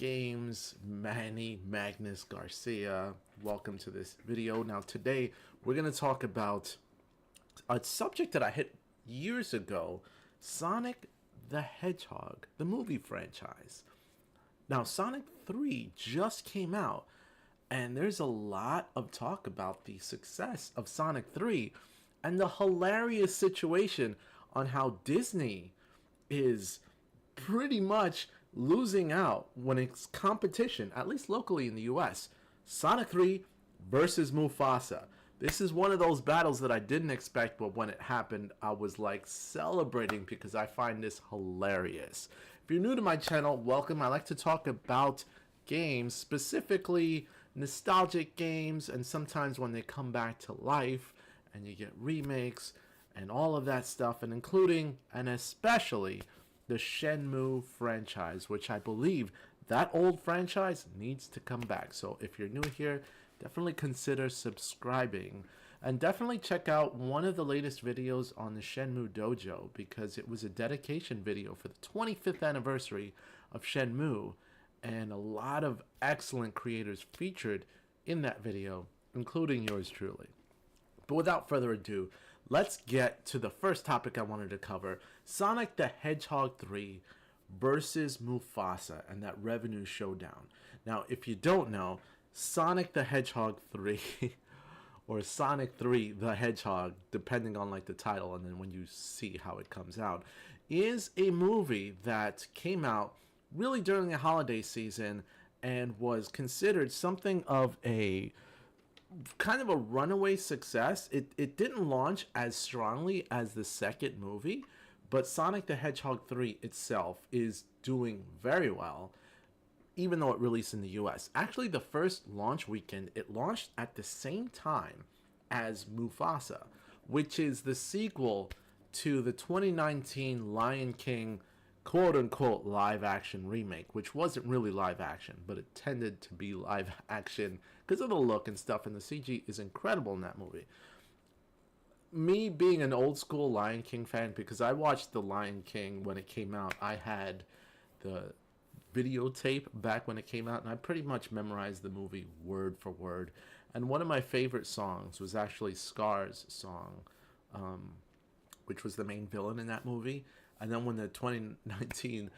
Games, Manny Magnus Garcia. Welcome to this video. Now today we're going to talk about a subject that I hit years ago, Sonic the Hedgehog, the movie franchise. Now Sonic 3 just came out and there's a lot of talk about the success of Sonic 3 and the hilarious situation on how Disney is pretty much losing out when it's competition, at least locally in the US. Sonic 3 versus Mufasa. This is one of those battles that I didn't expect, but when it happened, I was like celebrating because I find this hilarious. If you're new to my channel, welcome. I like to talk about games, specifically nostalgic games, and sometimes when they come back to life and you get remakes and all of that stuff, and including and especially the Shenmue franchise, which I believe that old franchise needs to come back. So if you're new here, definitely consider subscribing and definitely check out one of the latest videos on the Shenmue Dojo, because it was a dedication video for the 25th anniversary of Shenmue, and a lot of excellent creators featured in that video, including yours truly. But without further ado, let's get to the first topic I wanted to cover: Sonic the Hedgehog 3 versus Mufasa and that revenue showdown. Now, if you don't know, Sonic the Hedgehog 3 or Sonic 3 the Hedgehog, depending on like the title and then when you see how it comes out, is a movie that came out really during the holiday season and was considered something of a kind of a runaway success. It didn't launch as strongly as the second movie, but Sonic the Hedgehog 3 itself is doing very well, even though it released in the US. Actually, the first launch weekend, it launched at the same time as Mufasa, which is the sequel to the 2019 Lion King quote-unquote live-action remake, which wasn't really live-action, but it tended to be live-action because of the look and stuff, and the CG is incredible in that movie. Me being an old-school Lion King fan, because I watched the Lion King when it came out, I had the videotape back when it came out, and I pretty much memorized the movie word for word. And one of my favorite songs was actually Scar's song, which was the main villain in that movie. And then when the 2019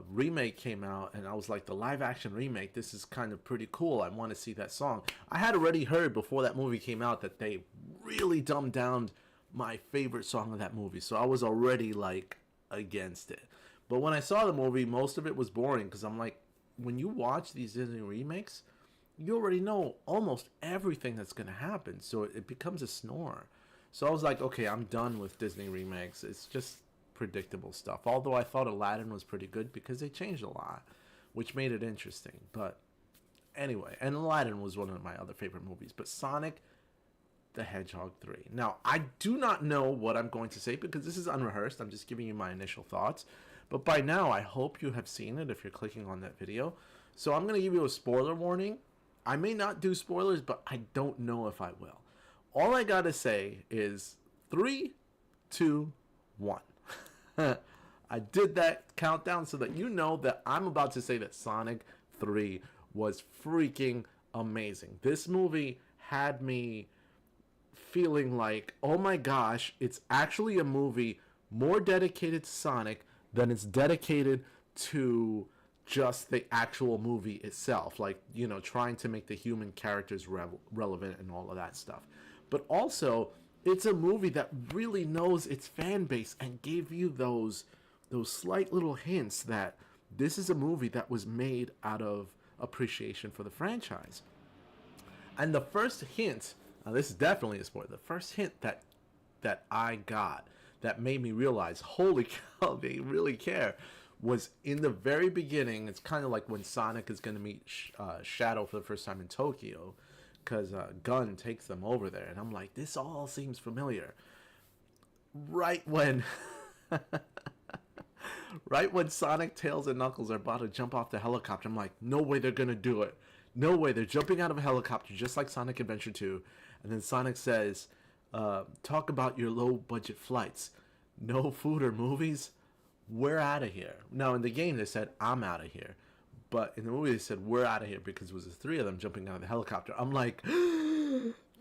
remake came out, and I was like, the live action remake, this is kind of pretty cool, I want to see that song. I had already heard before that movie came out that they really dumbed down my favorite song of that movie, so I was already like against it. But when I saw the movie, most of it was boring, because I'm like, when you watch these Disney remakes, you already know almost everything that's going to happen, so it becomes a snore. So I was like, okay, I'm done with Disney remakes. It's just predictable stuff. Although I thought Aladdin was pretty good because they changed a lot, which made it interesting. But anyway, and Aladdin was one of my other favorite movies. But Sonic the Hedgehog 3. Now, I do not know what I'm going to say because this is unrehearsed. I'm just giving you my initial thoughts. But by now, I hope you have seen it if you're clicking on that video. So I'm going to give you a spoiler warning. I may not do spoilers, but I don't know if I will. All I got to say is 3, 2, 1. I did that countdown so that you know that I'm about to say that Sonic 3 was freaking amazing. This movie had me feeling like, oh my gosh, it's actually a movie more dedicated to Sonic than it's dedicated to just the actual movie itself. Like, you know, trying to make the human characters relevant and all of that stuff. But also, it's a movie that really knows its fan base and gave you those slight little hints that this is a movie that was made out of appreciation for the franchise. And the first hint, now this is definitely a spoiler, the first hint that I got that made me realize, holy cow, they really care, was in the very beginning. It's kind of like when Sonic is going to meet Shadow for the first time in Tokyo, because Gun takes them over there, and I'm like, this all seems familiar. Right when right when Sonic, Tails, and Knuckles are about to jump off the helicopter, I'm like, no way they're gonna do it. No way, they're jumping out of a helicopter just like Sonic Adventure 2. And then Sonic says, talk about your low budget flights. No food or movies? We're out of here. Now in the game they said, I'm out of here. But in the movie, they said, we're out of here because it was the three of them jumping out of the helicopter. I'm like,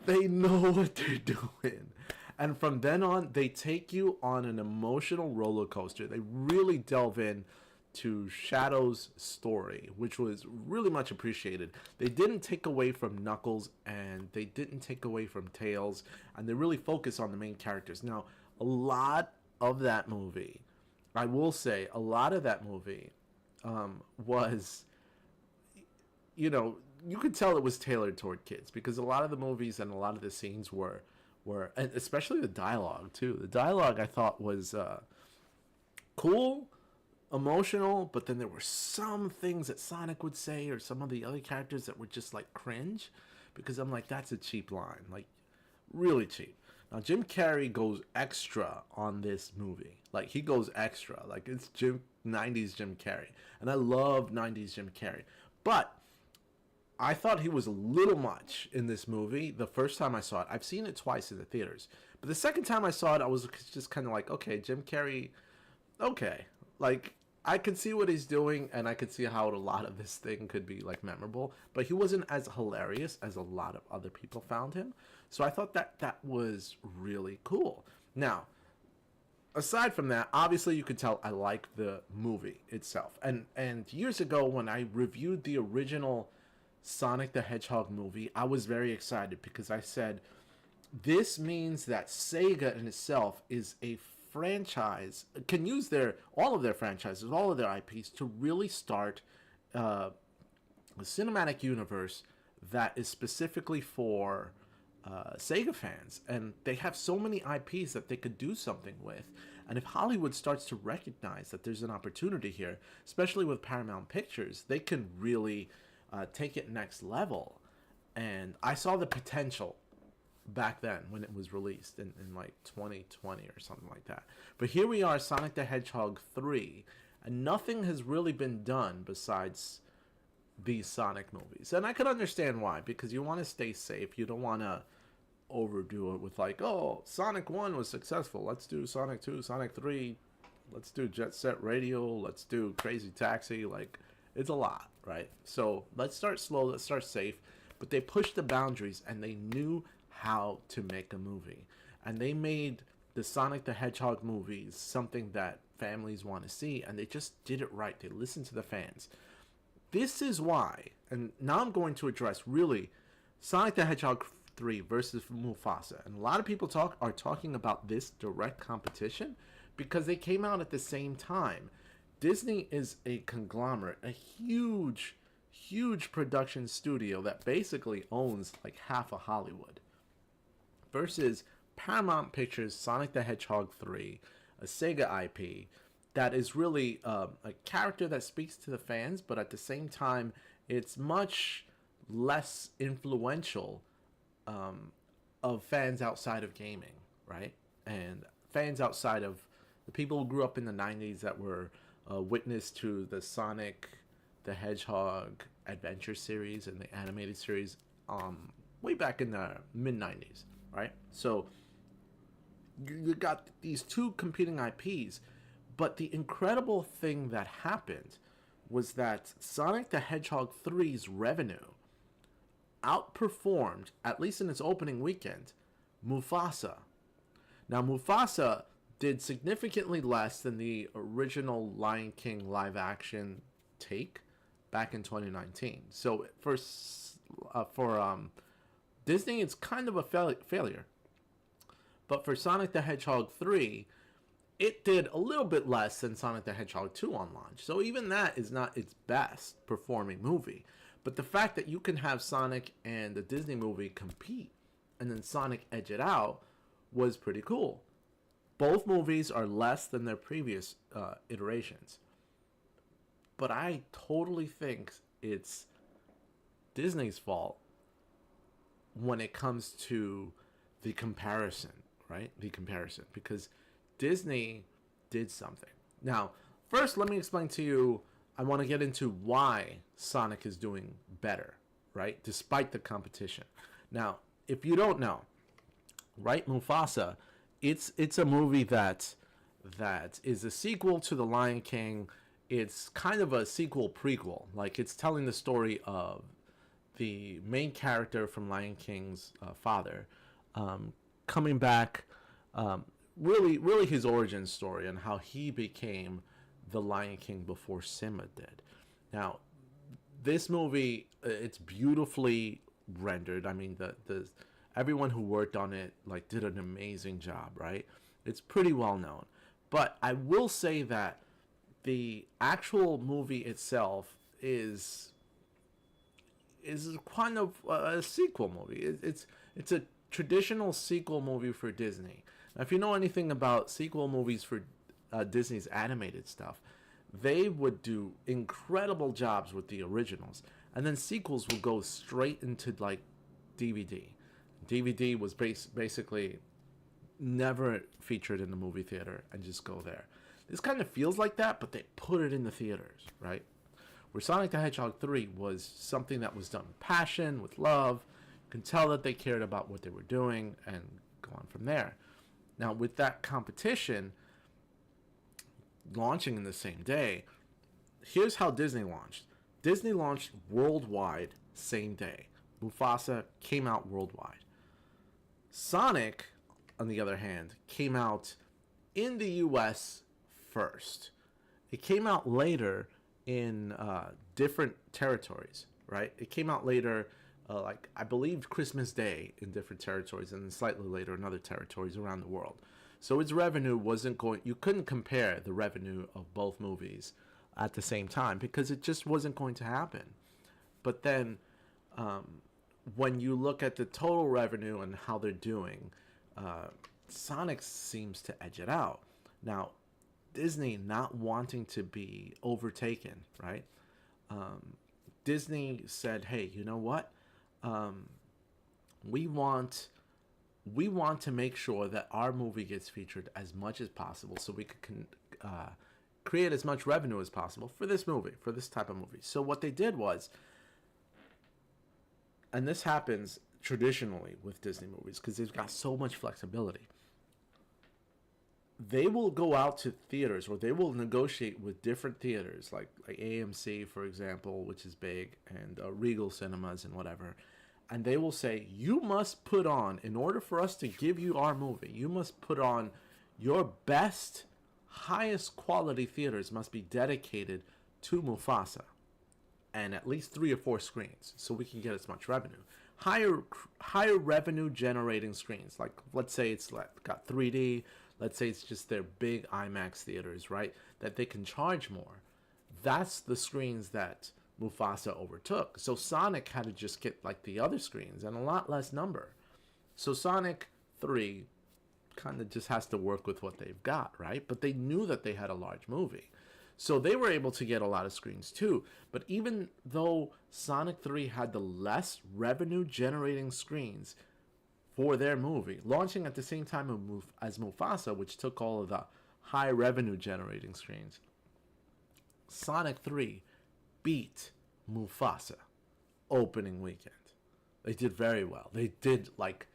they know what they're doing. And from then on, they take you on an emotional roller coaster. They really delve in to Shadow's story, which was really much appreciated. They didn't take away from Knuckles, and they didn't take away from Tails, and they really focus on the main characters. Now, a lot of that movie, I will say, a lot of that movie was, you know, you could tell it was tailored toward kids, because a lot of the movies and a lot of the scenes were and especially the dialogue too. The dialogue I thought was cool, emotional, but then there were some things that Sonic would say or some of the other characters that were just like cringe, because I'm like, that's a cheap line, like really cheap. Now Jim Carrey goes extra on this movie. Like he goes extra. Like it's 90s Jim Carrey. And I love 90s Jim Carrey. But I thought he was a little much in this movie the first time I saw it. I've seen it twice in the theaters. But the second time I saw it, I was just kind of like, okay, Jim Carrey, okay. Like, I could see what he's doing, and I could see how a lot of this thing could be, like, memorable. But he wasn't as hilarious as a lot of other people found him. So I thought that was really cool. Now, aside from that, obviously you could tell I like the movie itself. And years ago, when I reviewed the original Sonic the Hedgehog movie, I was very excited because I said, this means that Sega in itself is a franchise, can use all of their franchises, all of their IPs to really start a cinematic universe that is specifically for Sega fans. And they have so many IPs that they could do something with. And if Hollywood starts to recognize that there's an opportunity here, especially with Paramount Pictures, they can really take it next level. And I saw the potential back then when it was released in like 2020 or something like that. But here we are, Sonic the Hedgehog 3, and nothing has really been done besides these Sonic movies. And I could understand why, because you want to stay safe. You don't want to overdo it with like, oh, Sonic 1 was successful, let's do Sonic 2, Sonic 3, let's do Jet Set Radio, let's do Crazy Taxi. Like, it's a lot, right? So let's start slow, let's start safe. But they pushed the boundaries, and they knew how to make a movie. And they made the Sonic the Hedgehog movies something that families want to see, and they just did it right. They listened to the fans. This is why, and now I'm going to address really Sonic the Hedgehog 3 versus Mufasa. And a lot of people are talking about this direct competition because they came out at the same time. Disney is a conglomerate, a huge production studio that basically owns like half of Hollywood, versus Paramount Pictures' Sonic the Hedgehog 3, a Sega IP that is really a character that speaks to the fans, but at the same time, it's much less influential of fans outside of gaming, right? And fans outside of the people who grew up in the 90s that were witness to the Sonic the Hedgehog adventure series and the animated series way back in the mid-90s, right? So you got these two competing IPs, but the incredible thing that happened was that Sonic the Hedgehog 3's revenue outperformed, at least in its opening weekend, Mufasa. Now, Mufasa did significantly less than the original Lion King live-action take back in 2019. So for Disney, it's kind of a failure. But for Sonic the Hedgehog 3, it did a little bit less than Sonic the Hedgehog 2 on launch. So even that is not its best performing movie. But the fact that you can have Sonic and the Disney movie compete and then Sonic edge it out was pretty cool. Both movies are less than their previous iterations. But I totally think it's Disney's fault when it comes to the comparison, right? The comparison. Because Disney did something. Now, first, let me explain to you, I want to get into why Sonic is doing better, right? Despite the competition. Now, if you don't know, right, Mufasa, it's a movie that is a sequel to The Lion King. it's kind of a sequel prequel. Like, it's telling the story of the main character from Lion King's father, coming back, really his origin story and how he became the Lion King before Simba did. Now, this movie, it's beautifully rendered. I mean, the everyone who worked on it like did an amazing job, right? It's pretty well known. But I will say that the actual movie itself is kind of a sequel movie. It's a traditional sequel movie for Disney. Now, if you know anything about sequel movies for Disney's animated stuff, they would do incredible jobs with the originals, and then sequels will go straight into like DVD. DVD was basically never featured in the movie theater and just go there. This kind of feels like that, but they put it in the theaters, right? Where Sonic the Hedgehog 3 was something that was done with passion, with love. You can tell that they cared about what they were doing and go on from there. Now, with that competition launching in the same day, here's how Disney launched. Disney launched worldwide same day. Mufasa came out worldwide. Sonic, on the other hand, came out in the US first. It came out later in different territories, right? It came out later, like I believe Christmas Day in different territories, and then slightly later in other territories around the world. So its revenue wasn't going. You couldn't compare the revenue of both movies at the same time because it just wasn't going to happen. But then, when you look at the total revenue and how they're doing, Sonic seems to edge it out. Now, Disney not wanting to be overtaken, right? Disney said, "Hey, you know what? We want to make sure that our movie gets featured as much as possible, so we can create as much revenue as possible for this movie, for this type of movie." So what they did was, and this happens traditionally with Disney movies because they've got so much flexibility. They will go out to theaters, or they will negotiate with different theaters, like AMC, for example, which is big, and Regal Cinemas and whatever. And they will say, you must put on, in order for us to give you our movie, you must put on your best, highest quality theaters must be dedicated to Mufasa. And at least 3 or 4 screens, so we can get as much revenue. Higher revenue generating screens, like let's say it's got 3D, let's say it's just their big IMAX theaters, right? That they can charge more. That's the screens that Mufasa overtook. So Sonic had to just get like the other screens and a lot less number. So Sonic 3 kind of just has to work with what they've got, right? But they knew that they had a large movie. So they were able to get a lot of screens too. But even though Sonic 3 had the less revenue generating screens for their movie, launching at the same time as Mufasa, which took all of the high revenue generating screens, Sonic 3 beat Mufasa opening weekend. They did very well. They did like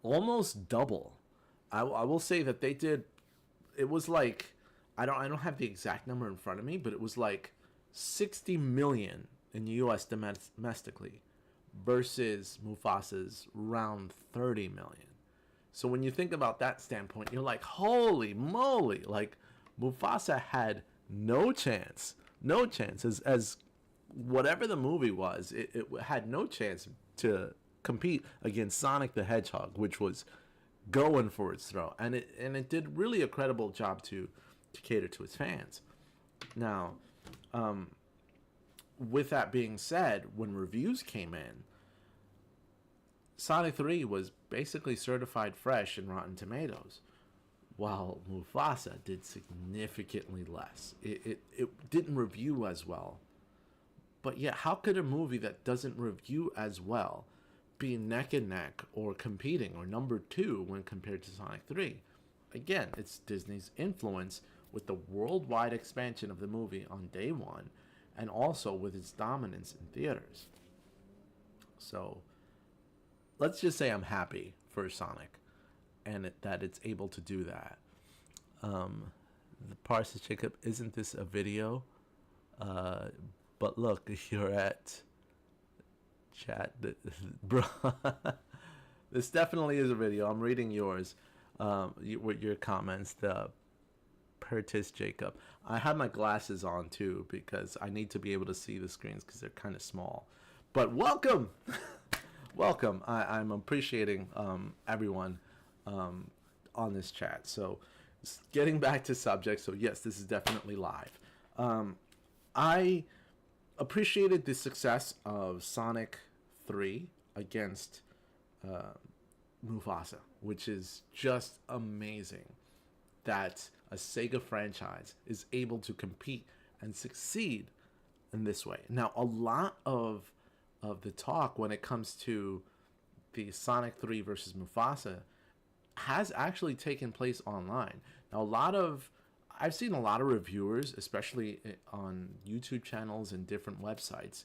almost double. I will say that they did. It was like, I don't have the exact number in front of me, but it was like 60 million in the US domestically versus Mufasa's around 30 million. So when you think about that standpoint, you're like, holy moly, like Mufasa had no chance as whatever the movie was, it had no chance to compete against Sonic the Hedgehog, which was going for its throat, and it did really a credible job to cater to its fans. Now, with that being said, when reviews came in, Sonic 3 was basically certified fresh in Rotten Tomatoes, while Mufasa did significantly less. It didn't review as well. But yet, how could a movie that doesn't review as well be neck and neck or competing or number 2 when compared to Sonic 3? Again, it's Disney's influence with the worldwide expansion of the movie on day 1, and also with its dominance in theaters. So, let's just say I'm happy for Sonic, and that it's able to do that. The Parsa Jacob, isn't this a video? Uh, but look, you're at chat, bro. This definitely is a video. I'm reading yours, with your comments. The Pertis Jacob. I have my glasses on too because I need to be able to see the screens because they're kind of small. But welcome, welcome. I'm appreciating everyone on this chat. So, getting back to subject. So yes, this is definitely live. I appreciated the success of Sonic 3 against Mufasa, which is just amazing that a Sega franchise is able to compete and succeed in this way. Now, a lot of the talk when it comes to the Sonic 3 versus Mufasa has actually taken place online. Now, I've seen a lot of reviewers, especially on YouTube channels and different websites,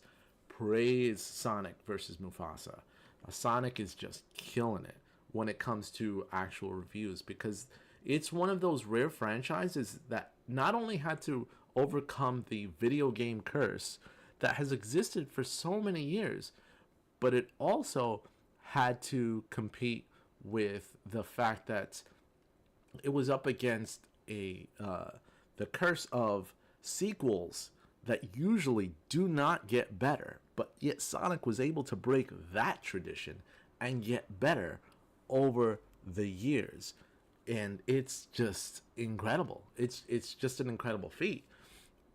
praise Sonic versus Mufasa. Sonic is just killing it when it comes to actual reviews because it's one of those rare franchises that not only had to overcome the video game curse that has existed for so many years, but it also had to compete with the fact that it was up against the curse of sequels that usually do not get better, but yet Sonic was able to break that tradition and get better over the years. And it's just incredible. It's just an incredible feat.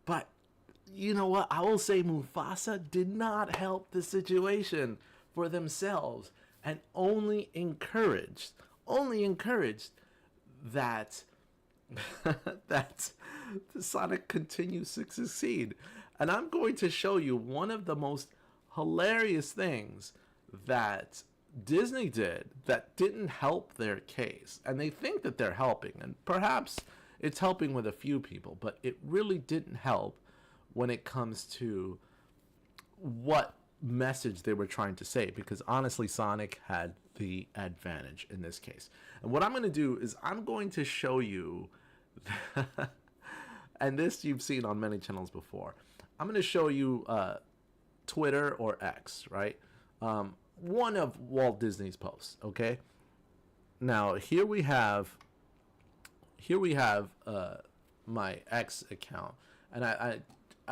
But you know what? I will say Mufasa did not help the situation for themselves and only encouraged that that Sonic continues to succeed. And I'm going to show you one of the most hilarious things that Disney did that didn't help their case. And they think that they're helping, and perhaps it's helping with a few people, but it really didn't help when it comes to what message they were trying to say, because honestly Sonic had the advantage in this case. And what I'm going to do is I'm going to show you and this you've seen on many channels before. I'm going to show you Twitter or X, right? One of Walt Disney's posts, okay? Now here we have my X account, and I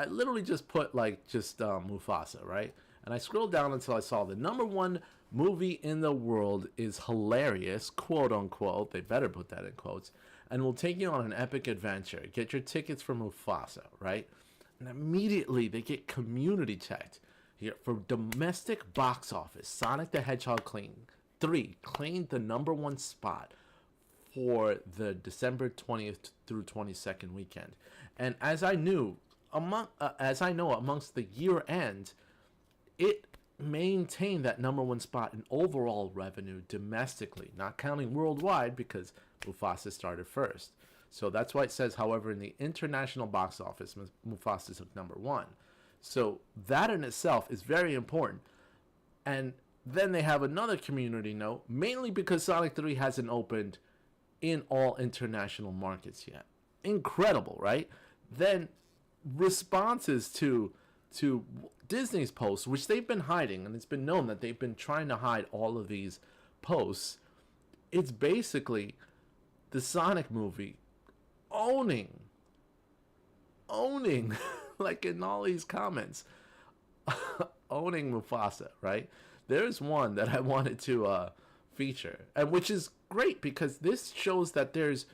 literally just put like Mufasa, right? And I scrolled down until I saw the #1 movie in the world is hilarious, quote unquote. They better put that in quotes. And will take you on an epic adventure. Get your tickets for Mufasa, right? And immediately they get community checked. Here for domestic box office, Sonic the Hedgehog 3 claimed the #1 spot for the December 20th through 22nd weekend. And as I know, amongst the year end, it maintained that #1 spot in overall revenue domestically, not counting worldwide because Mufasa started first. So that's why it says, however, in the international box office, Mufasa took #1. So that in itself is very important. And then they have another community note, mainly because Sonic 3 hasn't opened in all international markets yet. Incredible, right? Then responses to Disney's posts, which they've been hiding, and it's been known that they've been trying to hide all of these posts. It's basically the Sonic movie owning like in all these comments, owning Mufasa, right? There's one that I wanted to feature, and which is great because this shows that there's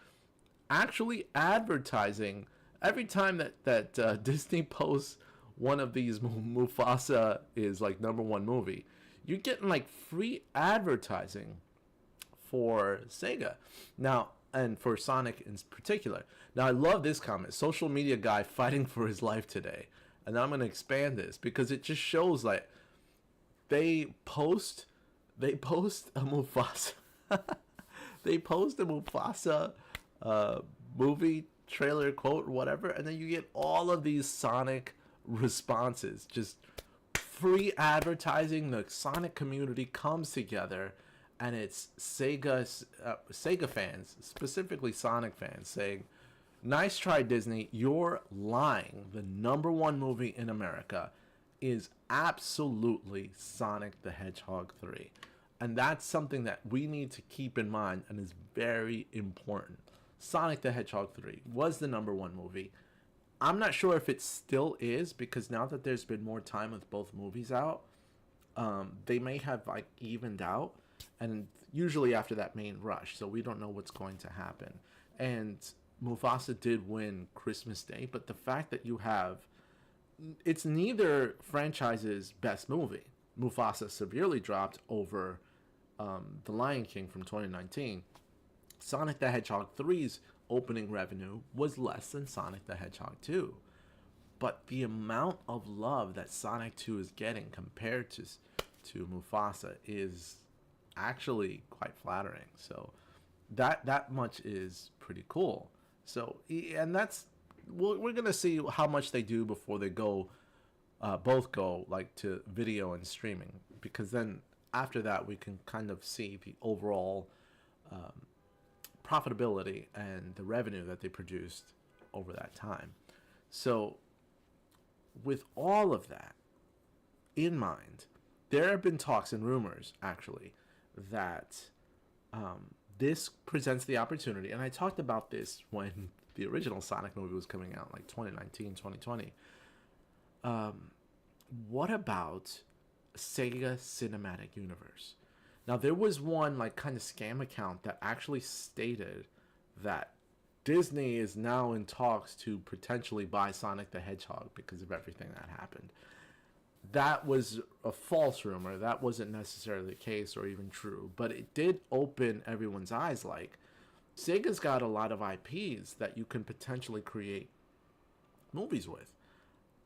actually advertising every time that Disney posts one of these Mufasa is like #1 movie. You're getting like free advertising for Sega now, and for Sonic in particular. Now I love this comment. Social media guy fighting for his life today. And I'm going to expand this because it just shows like they post a Mufasa they post a Mufasa movie trailer quote or whatever, and then you get all of these Sonic responses, just free advertising. The Sonic community comes together, and it's Sega fans, specifically Sonic fans, saying, Nice try, Disney. You're lying. The number one movie in America is absolutely Sonic the Hedgehog 3. And that's something that we need to keep in mind and is very important. Sonic the Hedgehog 3 was the number one movie. I'm not sure if it still is, because now that there's been more time with both movies out, they may have like evened out, and usually after that main rush, so we don't know what's going to happen. And Mufasa did win Christmas Day, but the fact that you have, it's neither franchise's best movie. Mufasa severely dropped over The Lion King from 2019. Sonic the Hedgehog 3's opening revenue was less than Sonic the Hedgehog 2. But the amount of love that Sonic 2 is getting compared to Mufasa is actually quite flattering. So that much is pretty cool. So, and that's, we're gonna see how much they do before they go, both go like to video and streaming, because then after that we can kind of see the overall profitability and the revenue that they produced over that time. So with all of that in mind, there have been talks and rumors actually that this presents the opportunity, and I talked about this when the original Sonic movie was coming out, like 2019, 2020. What about Sega Cinematic Universe? Now, there was one like kind of scam account that actually stated that Disney is now in talks to potentially buy Sonic the Hedgehog because of everything that happened. That was a false rumor. That wasn't necessarily the case or even true, but it did open everyone's eyes. Like, Sega's got a lot of IPs that you can potentially create movies with.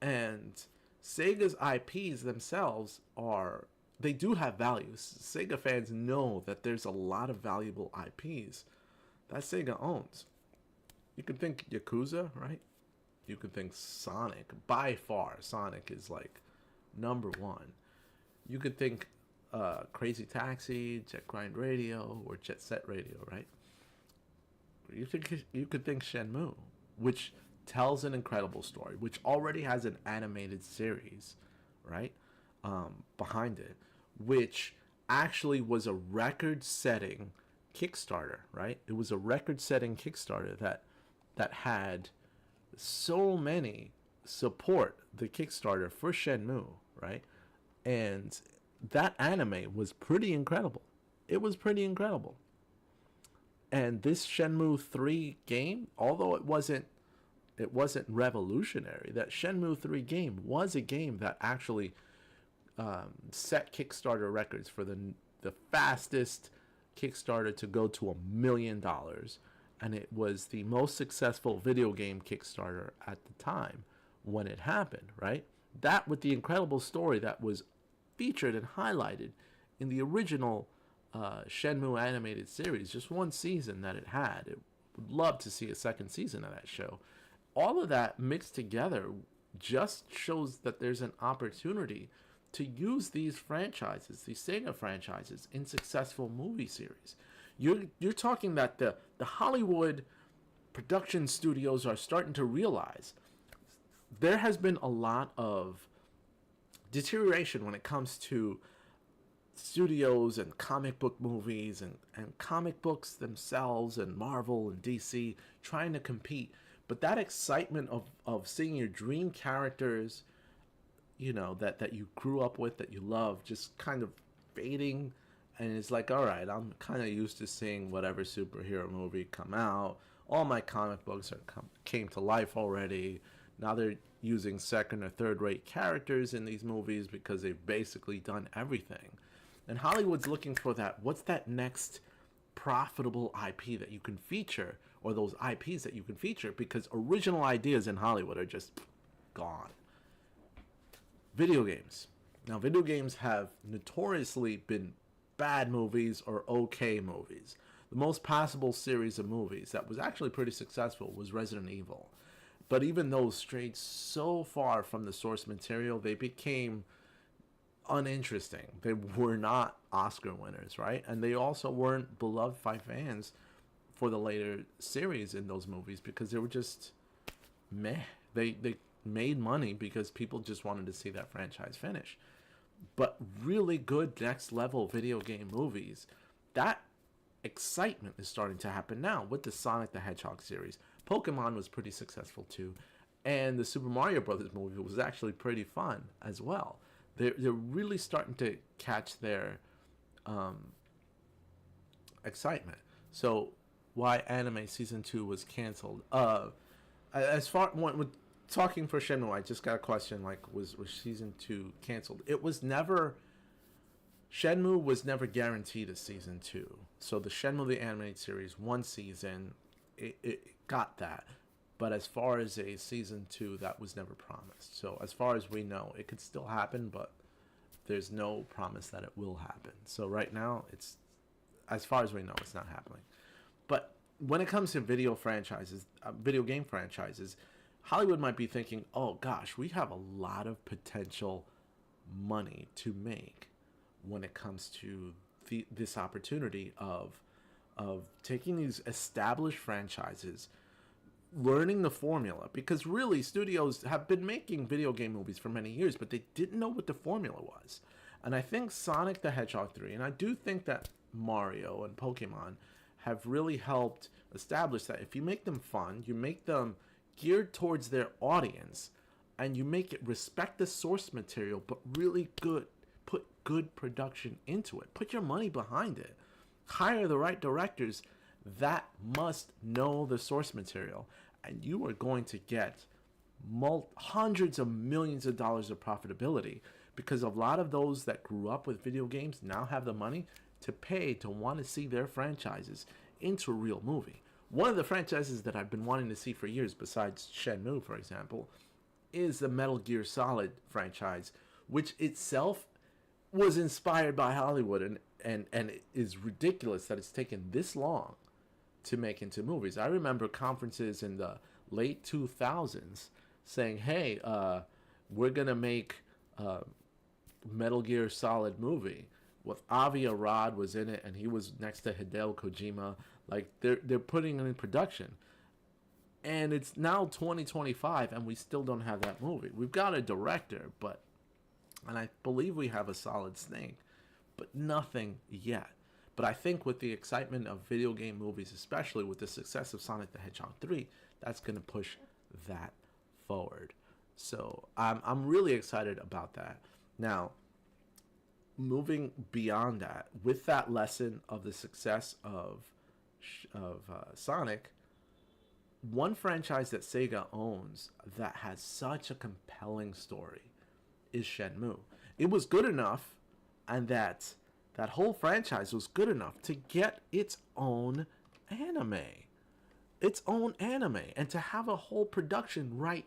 And Sega's IPs themselves are, they do have values. Sega fans know that there's a lot of valuable IPs that Sega owns. You can think Yakuza, right? You can think Sonic. By far, Sonic is like number one. You could think Crazy Taxi, Jet Grind Radio, or Jet Set Radio, right? You could think Shenmue, which tells an incredible story, which already has an animated series, right, behind it, which actually was a record-setting Kickstarter, right? It was a record-setting Kickstarter that had so many support the Kickstarter for Shenmue, right? And that anime was pretty incredible. It was pretty incredible. And this Shenmue 3 game, although it wasn't revolutionary, that Shenmue 3 game was a game that actually set Kickstarter records for the fastest Kickstarter to go to $1 million. And it was the most successful video game Kickstarter at the time when it happened, right? That with the incredible story that was featured and highlighted in the original Shenmue animated series, just one season that it had. It would love to see a second season of that show. All of that mixed together just shows that there's an opportunity to use these franchises, these Sega franchises, in successful movie series. You're talking that the Hollywood production studios are starting to realize there has been a lot of deterioration when it comes to studios and comic book movies and comic books themselves and Marvel and DC trying to compete. But that excitement of seeing your dream characters, you know, that you grew up with, that you love, just kind of fading. And it's like, all right, I'm kind of used to seeing whatever superhero movie come out. All my comic books came to life already. Now they're using second or third rate characters in these movies because they've basically done everything. And Hollywood's looking for that. What's that next profitable IP that you can feature, or those IPs that you can feature? Because original ideas in Hollywood are just gone. Video games. Now, video games have notoriously been bad movies or okay movies. The most passable series of movies that was actually pretty successful was Resident Evil. But even those strayed so far from the source material, they became uninteresting. They were not Oscar winners, right? And they also weren't beloved by fans for the later series in those movies because they were just meh. They made money because people just wanted to see that franchise finish. But really good next level video game movies, that excitement is starting to happen now with the Sonic the Hedgehog series. Pokemon was pretty successful too, and the Super Mario Brothers movie was actually pretty fun as well. They're really starting to catch their excitement. So why anime season 2 was canceled? As far when talking for Shenmue, I just got a question like was season 2 canceled? It was never. Shenmue was never guaranteed a season 2. So the Shenmue the animated series, one season, it got that. But as far as a season 2, that was never promised. So as far as we know, it could still happen, but there's no promise that it will happen. So right now, it's, as far as we know, it's not happening. But when it comes to video game franchises, Hollywood might be thinking, oh gosh, we have a lot of potential money to make when it comes to this opportunity of taking these established franchises, learning the formula, because really studios have been making video game movies for many years, but they didn't know what the formula was. And I think Sonic the Hedgehog 3, and I do think that Mario and Pokemon have really helped establish that if you make them fun, you make them geared towards their audience, and you make it respect the source material, but really put good production into it. Put your money behind it. Hire the right directors that must know the source material, and you are going to get hundreds of millions of dollars of profitability, because a lot of those that grew up with video games now have the money to pay to want to see their franchises into a real movie. One of the franchises that I've been wanting to see for years, besides Shenmue, for example, is the Metal Gear Solid franchise, which itself was inspired by Hollywood, and it is ridiculous that it's taken this long to make into movies. I remember conferences in the late 2000s saying, hey, we're going to make Metal Gear Solid movie. With Avi Arad was in it, and he was next to Hideo Kojima. Like, they're putting it in production. And it's now 2025, and we still don't have that movie. We've got a director, and I believe we have a solid Snake, but nothing yet. But I think with the excitement of video game movies, especially with the success of Sonic the Hedgehog 3, that's going to push that forward. So I'm really excited about that. Now, moving beyond that, with that lesson of the success of Sonic, one franchise that Sega owns that has such a compelling story is Shenmue. It was good enough, and that whole franchise was good enough to get its own anime. And to have a whole production write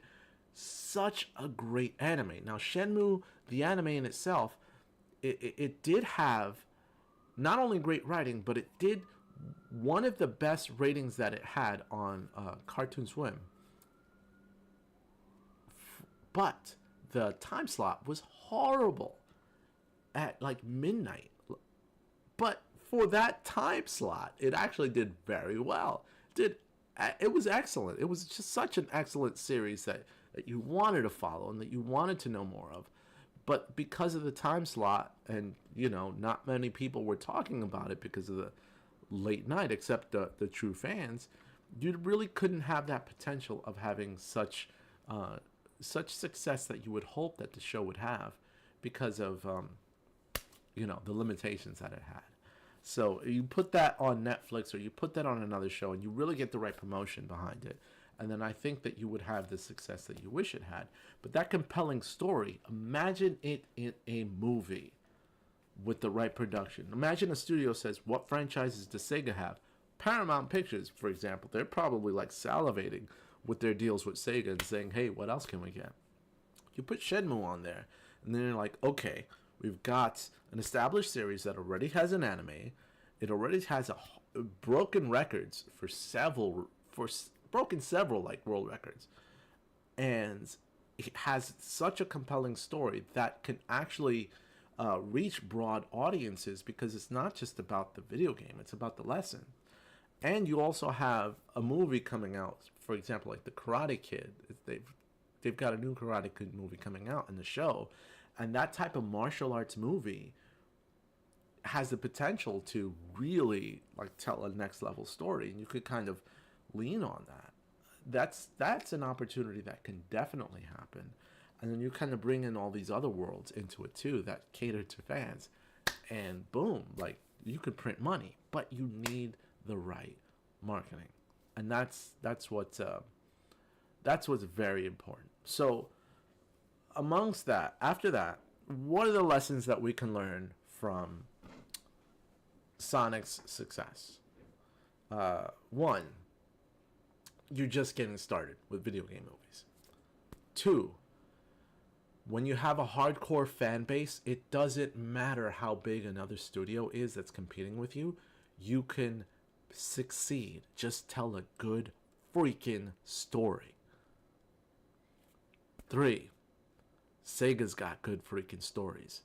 such a great anime. Now, Shenmue, the anime in itself, it did have not only great writing, but it did one of the best ratings that it had on Cartoon Swim. But the time slot was horrible at like midnight. But for that time slot, it actually did very well. It was excellent. It was just such an excellent series that you wanted to follow and that you wanted to know more of. But because of the time slot, and not many people were talking about it because of the late night, except the true fans, you really couldn't have that potential of having such success that you would hope that the show would have, because of the limitations that it had. So you put that on Netflix, or you put that on another show, and you really get the right promotion behind it, and then I think that you would have the success that you wish it had. But that compelling story, imagine it in a movie with the right production. Imagine a studio says, what franchises does Sega have? Paramount Pictures, for example, they're probably like salivating with their deals with Sega and saying, hey, what else can we get? You put Shenmue on there, and then you're like, okay, we've got an established series that already has an anime. It already has broken records broken several like world records, and it has such a compelling story that can actually reach broad audiences, because it's not just about the video game, it's about the lesson. And you also have a movie coming out, for example, like the Karate Kid. They've got a new Karate Kid movie coming out in the show, and that type of martial arts movie has the potential to really like tell a next level story, and you could kind of lean on that. That's an opportunity that can definitely happen, and then you kind of bring in all these other worlds into it too that cater to fans, and boom, like you could print money, but you need the right marketing, and that's what's very important. So amongst that, after that, what are the lessons that we can learn from Sonic's success? One, you're just getting started with video game movies. Two, when you have a hardcore fan base, it doesn't matter how big another studio is that's competing with you. You can succeed. Just tell a good freaking story. Three, Sega's got good freaking stories.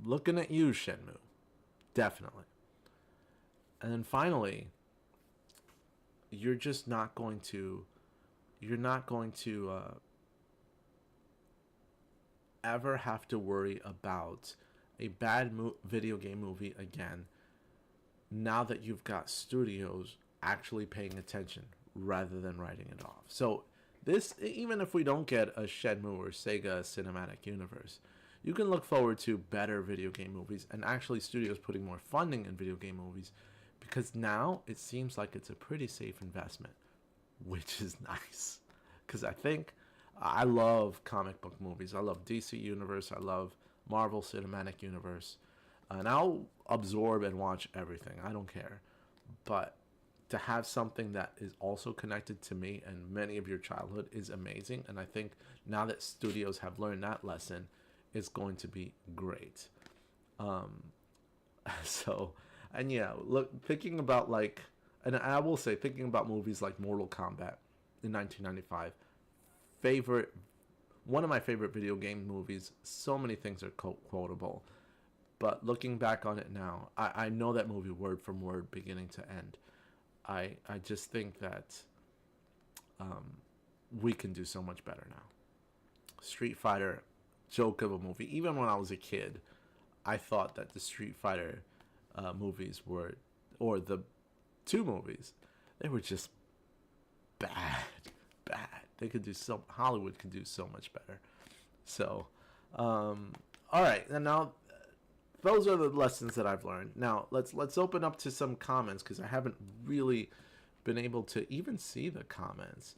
Looking at you, Shenmue. Definitely. And then finally, you're just not going to ever have to worry about a bad video game movie again, now that you've got studios actually paying attention rather than writing it off. So this, even if we don't get a Shenmue or Sega Cinematic Universe, you can look forward to better video game movies and actually studios putting more funding in video game movies, because now it seems like it's a pretty safe investment, which is nice. Because I love comic book movies. I love DC Universe. I love Marvel Cinematic Universe. And I'll absorb and watch everything. I don't care. But to have something that is also connected to me and many of your childhood is amazing. And I think now that studios have learned that lesson, it's going to be great. So, and yeah, look, thinking about like, and I will say, thinking about movies like Mortal Kombat in 1995, one of my favorite video game movies. So many things are quotable, but looking back on it now, I know that movie word from word, beginning to end. I just think that we can do so much better now. Street Fighter, joke of a movie. Even when I was a kid, I thought that the Street Fighter movies were, or the two movies, they were just bad. They could do Hollywood could do so much better. So, all right, and now those are the lessons that I've learned. Now let's open up to some comments, because I haven't really been able to even see the comments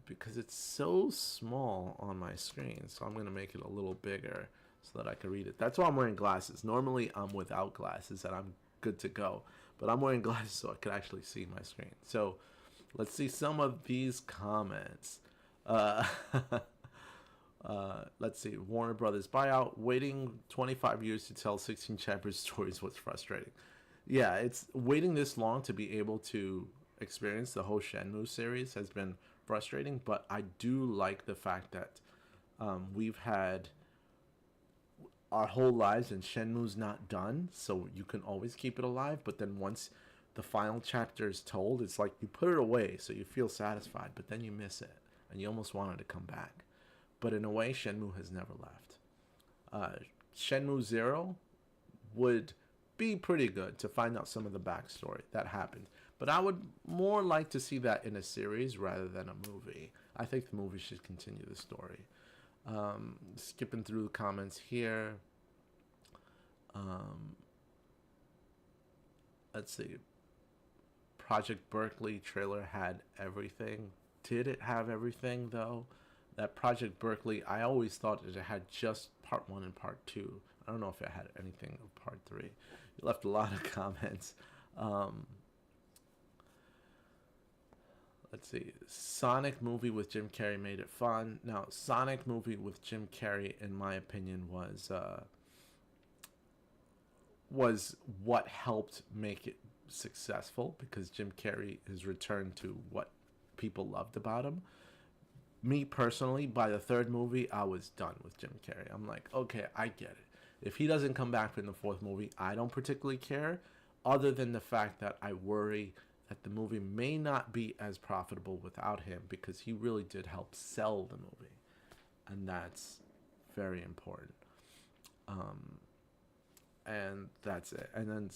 because it's so small on my screen. So I'm gonna make it a little bigger so that I can read it. That's why I'm wearing glasses. Normally I'm without glasses and I'm good to go, but I'm wearing glasses so I can actually see my screen. So let's see some of these comments. Let's see. Warner Brothers buyout. Waiting 25 years to tell 16 chapters stories was frustrating. Yeah, it's waiting this long to be able to experience the whole Shenmue series has been frustrating, but I do like the fact that we've had our whole lives and Shenmue's not done, so you can always keep it alive, but then once the final chapter is told, it's like you put it away so you feel satisfied, but then you miss it and you almost want it to come back. But in a way, Shenmue has never left. Shenmue 0 would be pretty good to find out some of the backstory that happened, but I would more like to see that in a series rather than a movie. I think the movie should continue the story. Skipping through the comments here. Let's see. Project Berkeley trailer had everything. Did it have everything though? That Project Berkeley, I always thought that it had just part 1 and part 2. I don't know if it had anything of part 3. You left a lot of comments. Let's see. Sonic movie with Jim Carrey made it fun. Now, Sonic movie with Jim Carrey, in my opinion, was what helped make it successful, because Jim Carrey has returned to what people loved about him. Me personally, by the third movie, I was done with Jim Carrey. I'm like, okay, I get it. If he doesn't come back in the fourth movie, I don't particularly care, other than the fact that I worry that the movie may not be as profitable without him, because he really did help sell the movie, and that's very important. Um, and that's it. And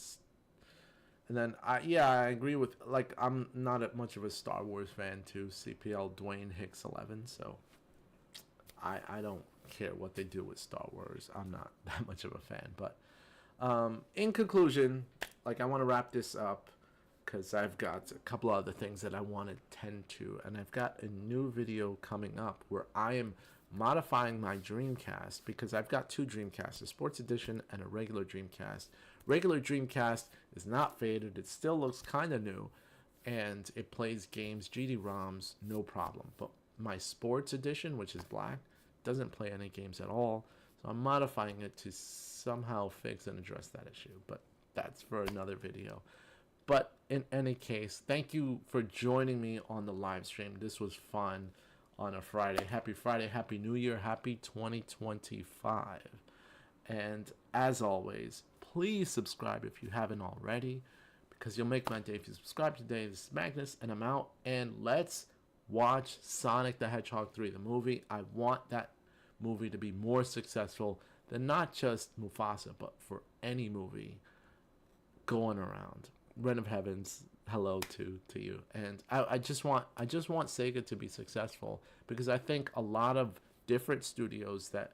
then I agree with, like, I'm not much of a Star Wars fan too. CPL Dwayne Hicks 11, so I don't care what they do with Star Wars. I'm not that much of a fan, but in conclusion, like, I want to wrap this up because I've got a couple other things that I want to tend to, and I've got a new video coming up where I am modifying my Dreamcast, because I've got two Dreamcasts, a Sports Edition and a regular Dreamcast. Regular Dreamcast is not faded, it still looks kind of new, and it plays games, GD-ROMs, no problem. But my Sports Edition, which is black, doesn't play any games at all, so I'm modifying it to somehow fix and address that issue, but that's for another video. But in any case, thank you for joining me on the live stream. This was fun on a Friday. Happy New Year, happy 2025. And as always, please subscribe if you haven't already, because you'll make my day if you subscribe today. This is Magnus, and I'm out, and let's watch Sonic the Hedgehog 3, the movie. I want that movie to be more successful than not just Mufasa, but for any movie going around. Ren of Heavens, hello to you. And I just want Sega to be successful, because I think a lot of different studios that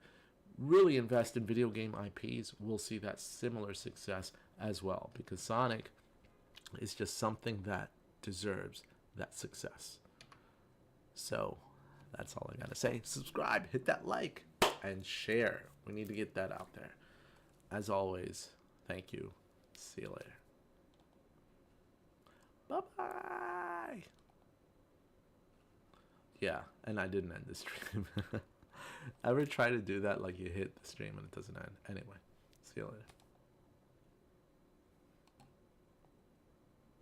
really invest in video game IPs will see that similar success as well, because Sonic is just something that deserves that success. So that's all I gotta say. Subscribe, hit that like, and share. We need to get that out there. As always, thank you. See you later. Bye-bye. Yeah, and I didn't end the stream. Ever try to do that, like you hit the stream and it doesn't end? Anyway, see you later.